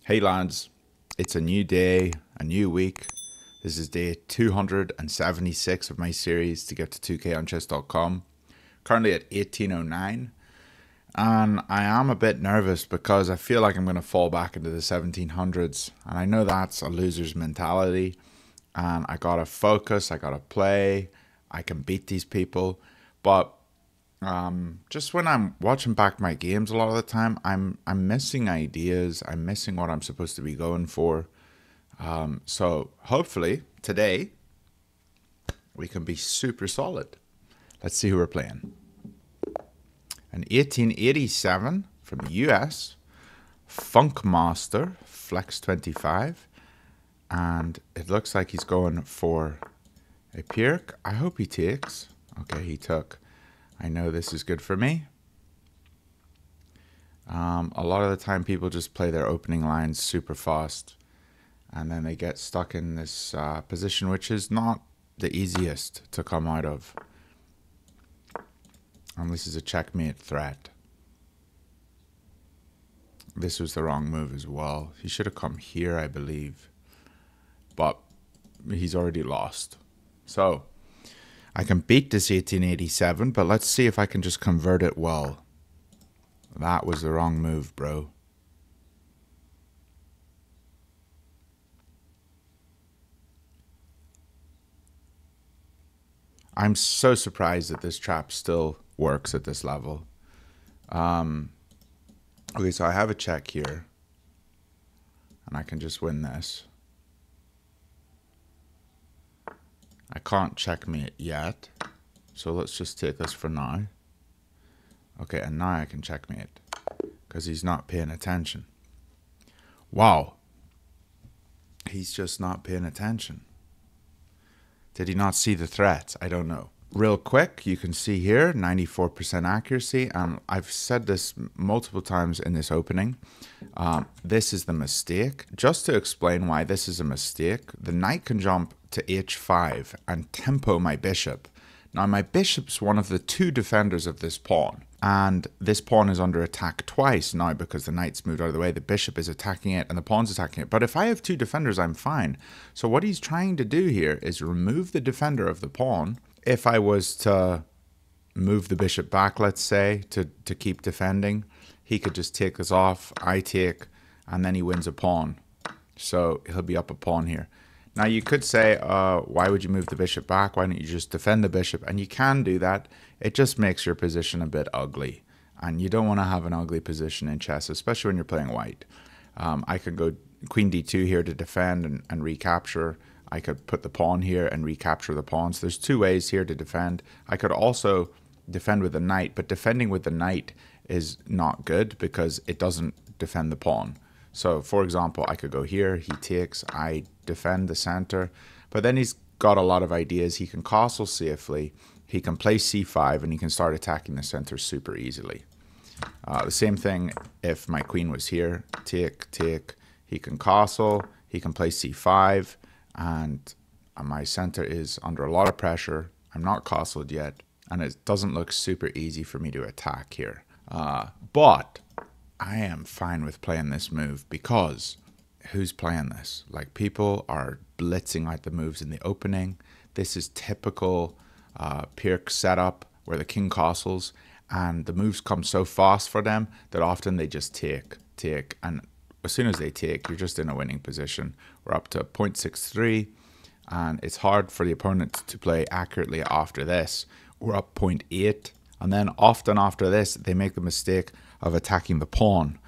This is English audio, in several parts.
Hey lads, it's a new day, a new week. This is day 276 of my series to get to 2K on chess.com. Currently at 1809, and I am a bit nervous because I feel like I'm going to fall back into the 1700s, and I know that's a loser's mentality, and I gotta focus, I gotta play, I can beat these people, but just when I'm watching back my games a lot of the time, I'm missing ideas. I'm missing what I'm supposed to be going for. So hopefully today we can be super solid. Let's see who we're playing. An 1887 from the US, Funkmaster Flex 25, and it looks like he's going for a Pirc. I hope he takes. Okay, he took. I know this is good for me. A lot of the time people just play their opening lines super fast and then they get stuck in this position which is not the easiest to come out of. And this is a checkmate threat. This was the wrong move as well. He should have come here, I believe. But he's already lost. So I can beat this 1887, but let's see if I can just convert it well. That was the wrong move, bro. I'm so surprised that this trap still works at this level. Okay, so I have a check here. And I can just win this. I can't checkmate yet. So let's just take this for now. Okay, and now I can checkmate. Because he's not paying attention. Wow. He's just not paying attention. Did he not see the threats? I don't know. Real quick, you can see here 94% accuracy, and I've said this multiple times in this opening. This is the mistake. Just to explain why this is a mistake, the knight can jump to h5 and tempo my bishop. Now my bishop's one of the two defenders of this pawn, and this pawn is under attack twice now because the knight's moved out of the way. The bishop is attacking it and the pawn's attacking it. But if I have two defenders, I'm fine. So what he's trying to do here is remove the defender of the pawn. If I was to move the bishop back, let's say, to keep defending, he could just take this off, I take, and then he wins a pawn. So he'll be up a pawn here. Now you could say, why would you move the bishop back? Why don't you just defend the bishop? And you can do that. It just makes your position a bit ugly. And you don't want to have an ugly position in chess, especially when you're playing white. I could go queen d2 here to defend and recapture. I could put the pawn here and recapture the pawns. There's two ways here to defend. I could also defend with the knight, but defending with the knight is not good because it doesn't defend the pawn. So, for example, I could go here, he takes, I defend the center, but then he's got a lot of ideas. He can castle safely, he can play c5, and he can start attacking the center super easily. The same thing if my queen was here, take, take, he can castle, he can play c5, and my center is under a lot of pressure. I'm not castled yet, and it doesn't look super easy for me to attack here. But I am fine with playing this move because who's playing this? Like, people are blitzing out the moves in the opening. This is typical Pirc setup where the king castles and the moves come so fast for them that often they just take, and as soon as they take, you're just in a winning position. We're up to 0.63, and it's hard for the opponent to play accurately after this. We're up 0.8, and then often after this, they make the mistake of attacking the pawn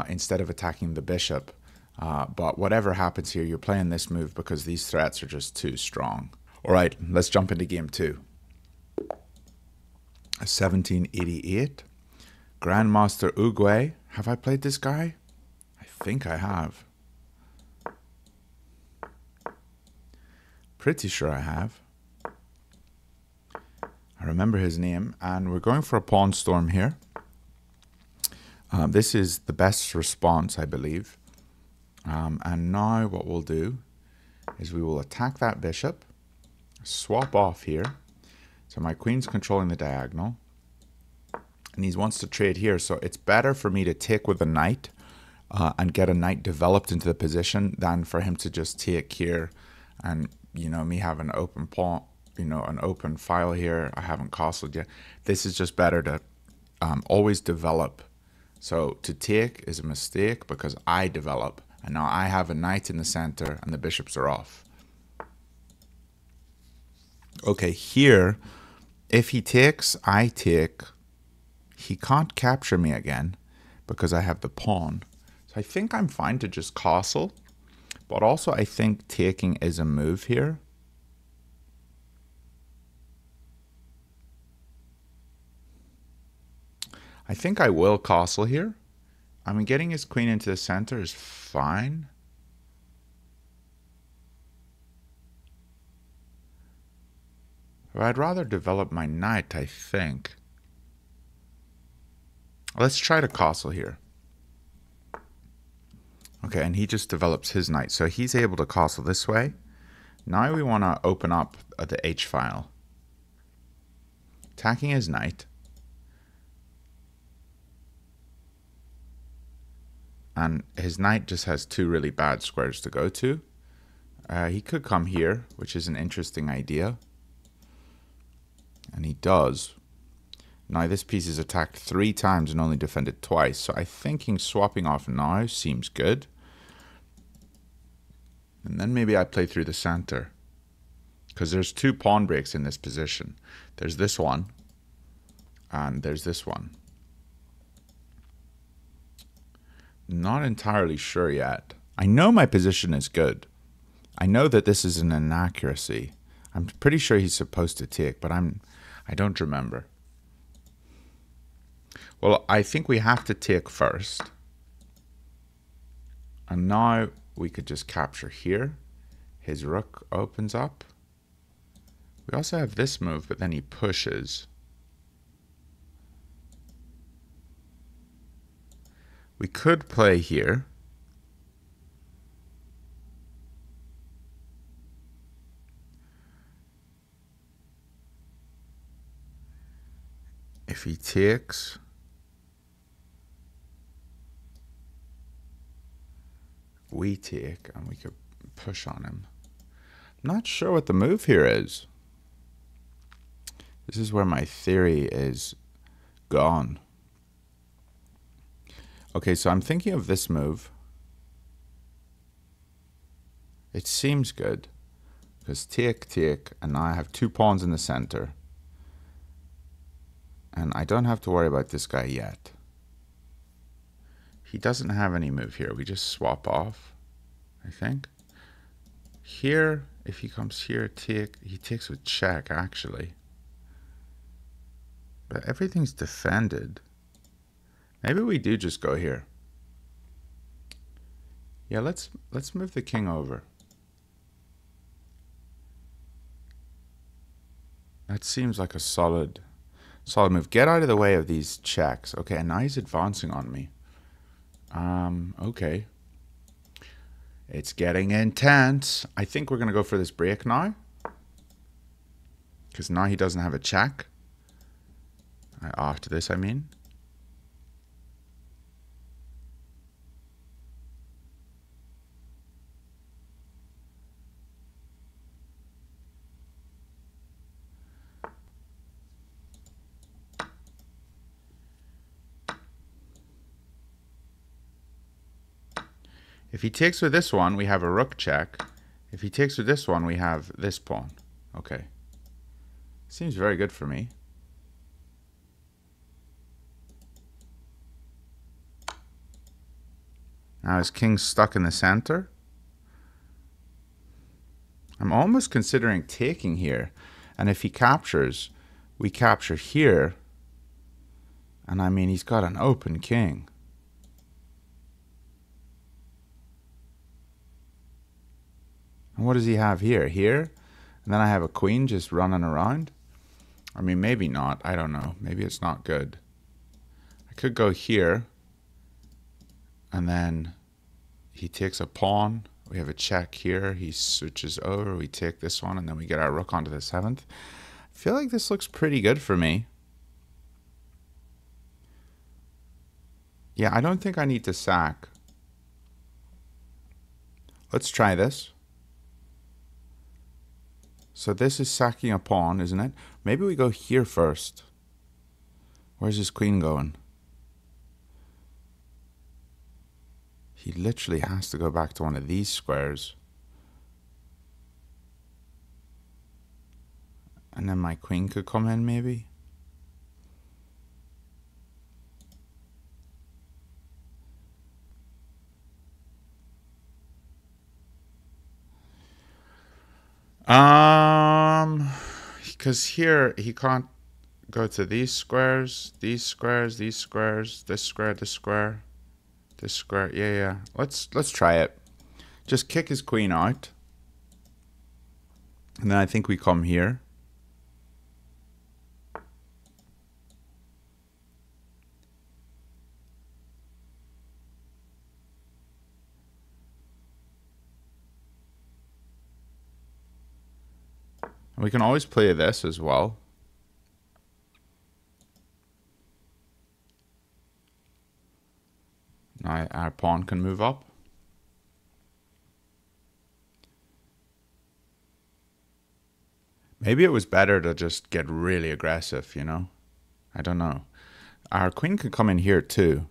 instead of attacking the bishop. But whatever happens here, you're playing this move because these threats are just too strong. All right, let's jump into game two. 1788, Grandmaster Uguay. Have I played this guy? I think I have. Pretty sure I have. I remember his name, and we're going for a pawn storm here. This is the best response, I believe. And now what we'll do is we will attack that bishop, swap off here. So my queen's controlling the diagonal, and he wants to trade here. So it's better for me to take with the knight and get a knight developed into the position than for him to just take here and, you know, me have an open pawn, you know, an open file here. I haven't castled yet. This is just better to always develop. So to take is a mistake because I develop, and now I have a knight in the center and the bishops are off. Okay, here, if he takes, I take. He can't capture me again because I have the pawn. So I think I'm fine to just castle, but also I think taking is a move here. I think I will castle here. I mean, getting his queen into the center is fine. But I'd rather develop my knight, I think. Let's try to castle here. Okay, and he just develops his knight. So he's able to castle this way. Now we want to open up the H file. Attacking his knight. And his knight just has two really bad squares to go to. He could come here, which is an interesting idea. And he does. Now this piece is attacked 3 times and only defended twice. So I think swapping off now seems good. And then maybe I play through the center. Because there's 2 pawn breaks in this position. There's this one. And there's this one. Not entirely sure yet. I know my position is good. I know that this is an inaccuracy. I'm pretty sure he's supposed to take, but I don't remember. Well, I think we have to take first. And now we could just capture here. His rook opens up. We also have this move, but then he pushes. We could play here. If he takes, we take, and we could push on him. I'm not sure what the move here is. This is where my theory is gone. Okay, so I'm thinking of this move. It seems good. Because take, and now I have 2 pawns in the center. And I don't have to worry about this guy yet. He doesn't have any move here. We just swap off, I think. Here, if he comes here, take, he takes with check, actually. But everything's defended. Maybe we do just go here. Yeah, let's move the king over. That seems like a solid move. Get out of the way of these checks. Okay, and now he's advancing on me. Okay. It's getting intense. I think we're going to go for this break now. Because now he doesn't have a check. After this, I mean. If he takes with this one, we have a rook check. If he takes with this one, we have this pawn. Okay. Seems very good for me. Now his king's stuck in the center. I'm almost considering taking here. And if he captures, we capture here. And I mean, he's got an open king. And what does he have here? Here? And then I have a queen just running around? I mean, maybe not. I don't know. Maybe it's not good. I could go here. And then he takes a pawn. We have a check here. He switches over. We take this one. And then we get our rook onto the 7th. I feel like this looks pretty good for me. Yeah, I don't think I need to sack. let's try this. So this is sacking a pawn, isn't it? Maybe we go here first. Where's his queen going? He literally has to go back to one of these squares. And then my queen could come in, maybe? Because here he can't go to these squares, these squares, these squares, this square, this square, this square. Yeah. Let's try it. Just kick his queen out. And then I think we come here. We can always play this as well. Now our pawn can move up. Maybe it was better to just get really aggressive, you know? I don't know. Our queen could come in here too,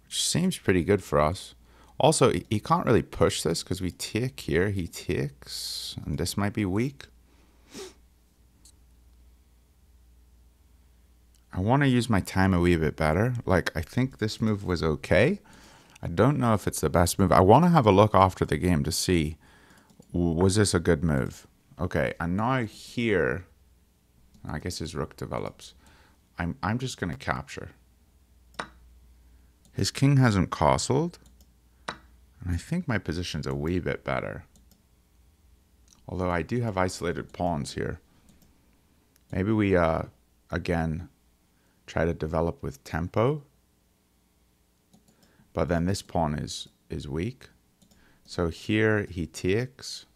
which seems pretty good for us. Also, he can't really push this because we take here, he takes, and this might be weak. I want to use my time a wee bit better. Like, I think this move was okay. I don't know if it's the best move. I want to have a look after the game to see, was this a good move? Okay, and now here, I guess his rook develops. I'm just going to capture. His king hasn't castled. And I think my position's a wee bit better. Although I do have isolated pawns here. Maybe we, again, try to develop with tempo. But then this pawn is weak. So here he takes.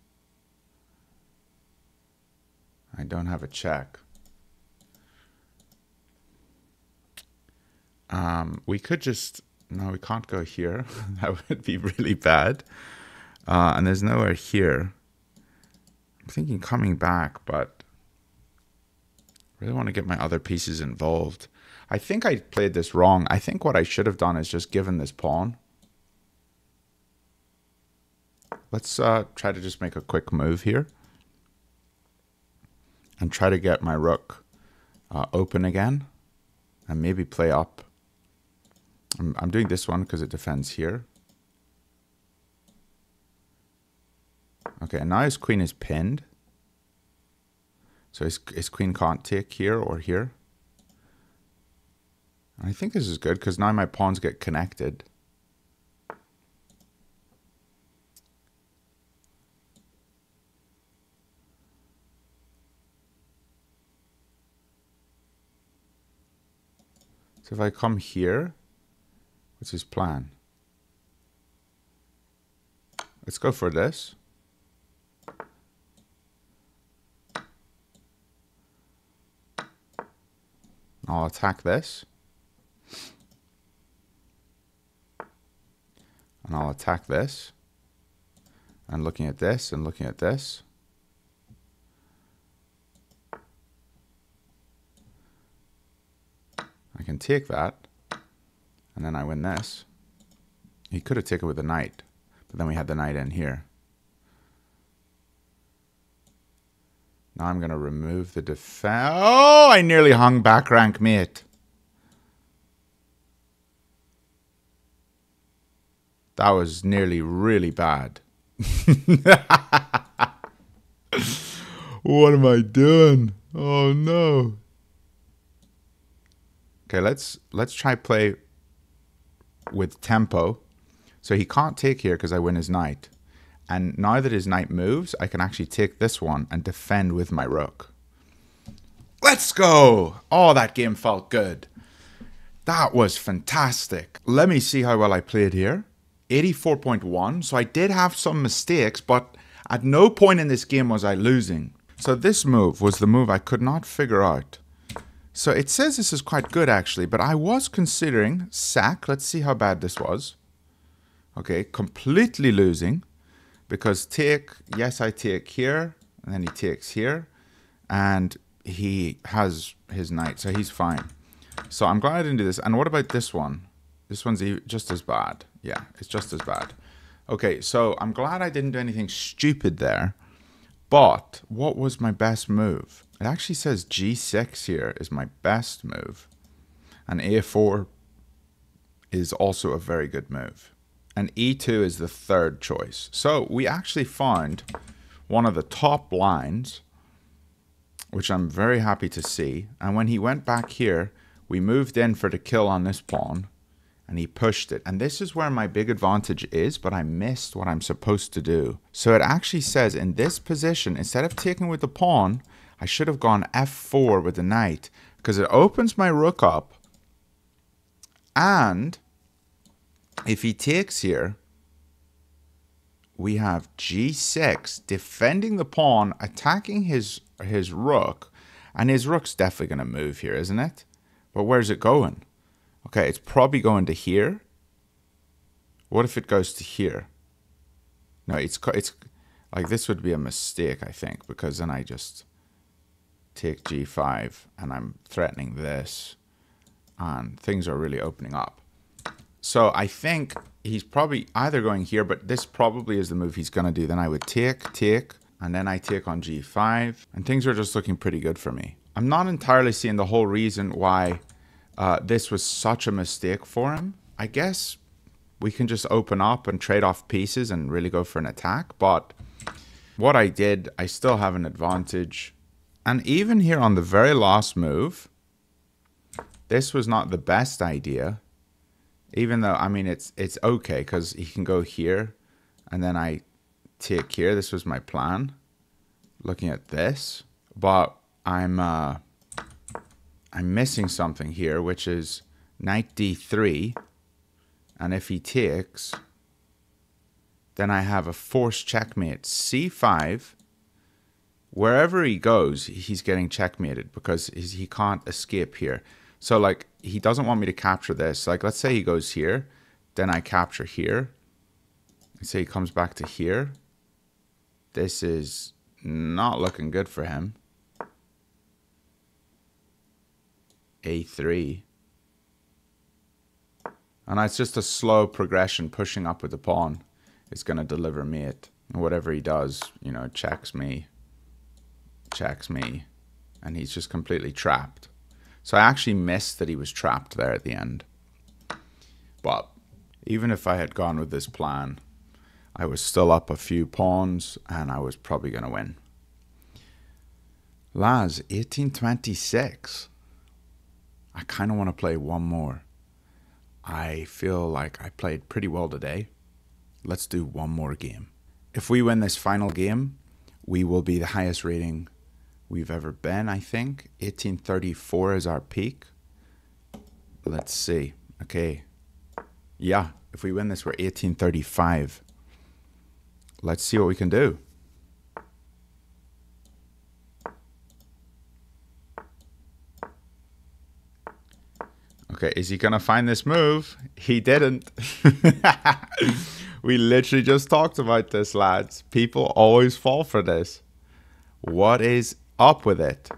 I don't have a check. We could just... No, we can't go here. That would be really bad. And there's nowhere here. I'm thinking coming back, but I really want to get my other pieces involved. I think I played this wrong. I think what I should have done is just given this pawn. Let's try to just make a quick move here. And try to get my rook open again. And maybe play up. I'm doing this one because it defends here. Okay, and now his queen is pinned. So his queen can't take here or here. And I think this is good because now my pawns get connected. So if I come here, what's his plan? Let's go for this. I'll attack this. And I'll attack this. And looking at this and looking at this. I can take that. And then I win this. He could have taken with the knight. But then we had the knight in here. Now I'm going to remove the defense. Oh, I nearly hung back rank, mate. That was nearly really bad. What am I doing? Oh, no. Okay, let's try play with tempo. So he can't take here because I win his knight. And now that his knight moves, I can actually take this one and defend with my rook. Let's go! Oh, that game felt good. That was fantastic. Let me see how well I played here. 84.1. So I did have some mistakes, but at no point in this game was I losing. So this move was the move I could not figure out. So it says this is quite good actually, but I was considering sack. Let's see how bad this was. Okay, completely losing. Because take, yes, I take here, and then he takes here, and he has his knight, so he's fine. So I'm glad I didn't do this. And what about this one? This one's just as bad. Yeah, it's just as bad. Okay, so I'm glad I didn't do anything stupid there. But what was my best move? It actually says G6 here is my best move. And A4 is also a very good move. And E2 is the third choice. So we actually found one of the top lines, which I'm very happy to see. And when he went back here, we moved in for the kill on this pawn, and he pushed it. And this is where my big advantage is, but I missed what I'm supposed to do. So it actually says in this position, instead of taking with the pawn, I should have gone F4 with the knight, because it opens my rook up. And if he takes here, we have G6 defending the pawn, attacking his rook, and his rook's definitely going to move here, isn't it? But where's it going? Okay, it's probably going to here. What if it goes to here? No, it's like this would be a mistake, I think, because then I just take G5 and I'm threatening this, and things are really opening up. So I think he's probably either going here, but this probably is the move he's going to do. Then I would take, and then I take on G5, and things are just looking pretty good for me. I'm not entirely seeing the whole reason why this was such a mistake for him. I guess we can just open up and trade off pieces and really go for an attack. But what I did, I still have an advantage. And even here on the very last move, this was not the best idea. Even though, I mean, it's okay because he can go here and then I take here. This was my plan, looking at this. But I'm missing something here, which is knight d3. And if he takes, then I have a forced checkmate. c5. Wherever he goes, he's getting checkmated because he can't escape here. So, like, he doesn't want me to capture this. Like, let's say he goes here, then I capture here. Let's say he comes back to here. This is not looking good for him. A3. And it's just a slow progression, pushing up with the pawn. It's going to deliver mate. And whatever he does, you know, checks me, and he's just completely trapped. So I actually missed that he was trapped there at the end. But even if I had gone with this plan, I was still up a few pawns and I was probably going to win. Laz, 1826. I kind of want to play one more. I feel like I played pretty well today. Let's do one more game. If we win this final game, we will be the highest rating we've ever been, I think. 1834 is our peak. Let's see. Okay. Yeah, if we win this, we're 1835. Let's see what we can do. Okay, is he going to find this move? He didn't. We literally just talked about this, lads. People always fall for this. What is up with it?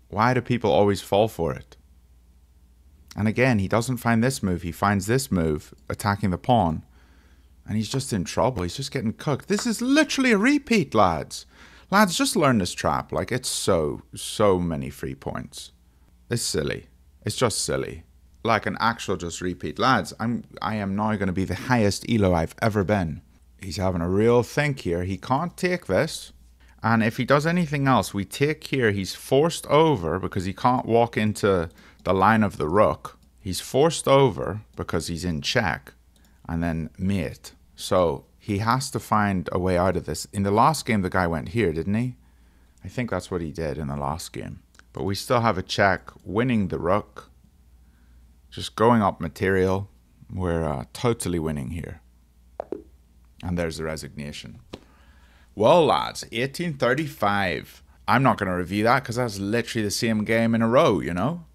Why do people always fall for it? And again, he doesn't find this move. He finds this move, attacking the pawn. And he's just in trouble. He's just getting cooked. This is literally a repeat, lads. Lads, just learn this trap. Like, it's so many free points. It's silly. It's just silly. Like an actual just repeat. Lads, I am now going to be the highest elo I've ever been. He's having a real think here. He can't take this. And if he does anything else, we take here. He's forced over because he can't walk into the line of the rook. He's forced over because he's in check. And then mate. So he has to find a way out of this. In the last game, the guy went here, didn't he? I think that's what he did in the last game. But we still have a check, winning the rook. Just going up material. We're totally winning here. And there's the resignation. Well, lads, 1835. I'm not going to review that because that's literally the same game in a row, you know.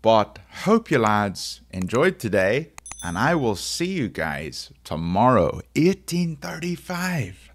But hope you lads enjoyed today. And I will see you guys tomorrow, 1835.